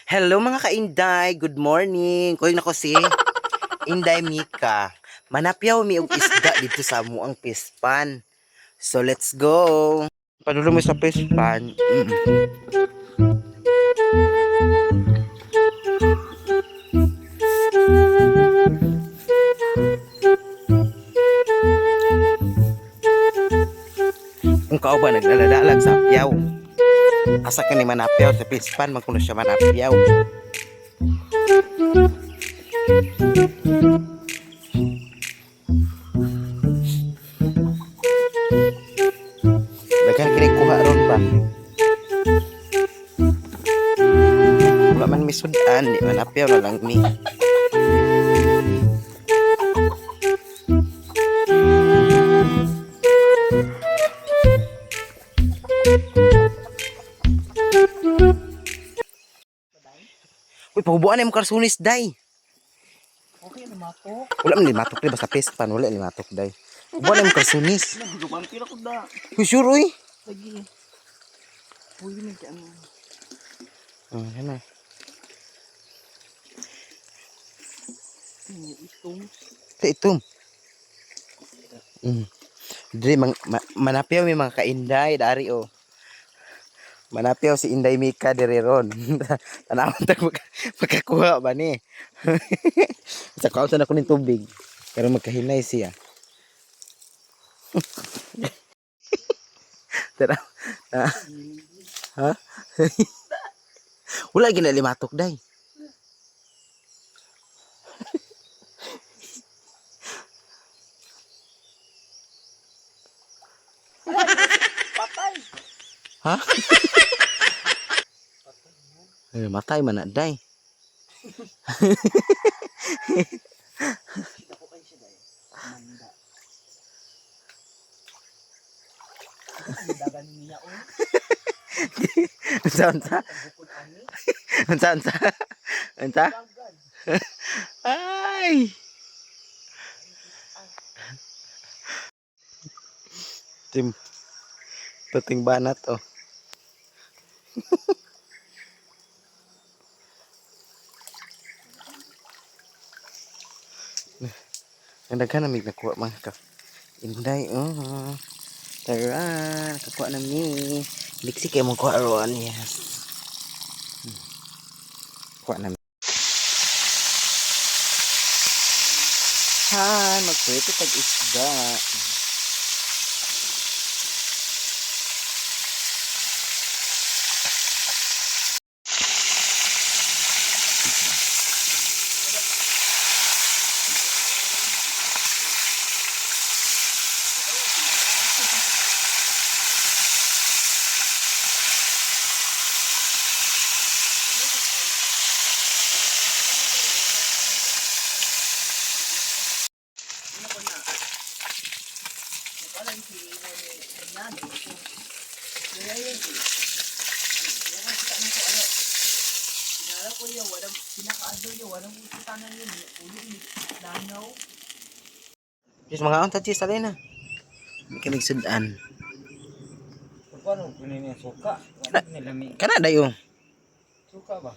Hello mga ka-Inday, good morning. Kuya nako si Inday Mika. Manapyaw mi og isda dito sa amuang pispan. So let's go. Padulo mo sa pispan. Kung kao ba naglaladalag sa apyaw. Asa ka ni manapyaw sa pispan, magkuno siya manapyaw. Dagan kini kuha ron ba? Wala man misudan, di manapyaw na lang mi. Uy, pahubuan na yung karsunis, day. Okay, lumato. Wala man limatok, di ba sa pispan? Wala limatok, day. Pahubuan na yung karsunis. Nagdumampir ako da. Uy, sure, uy. Lagi. Uy, may ano. Yan na. Itong. Ito. Dili manapiaw may mga ka-Inday dari oh. Manapiaw si Inday Mika diri ron. Tanawon tag magkakuha ba ni. Sa kausan ako ning tubig. Pero magkahinay siya. Tara. Ha? Wala ginalimatok day. Patay. Ha? Matay man na day. Ako kayo siya dahil. Manda. Ang dagan niya o. Unsa? Bukod ani. Unsa? Unsa? Dagan. Ay. Tim. Tuting banat oh. Ang daghan na mig nakuha mga ka. Inday oh. Tara, kakuha na mi. Liksi kayo mong kuha ron, yes. Kuha na mi. Han, magpwede tag isda. Just mga unta chis alay na. Hindi ka nagsudan. Paano kunin niya suka? Wala nilami. Kana dayo. Suka ba?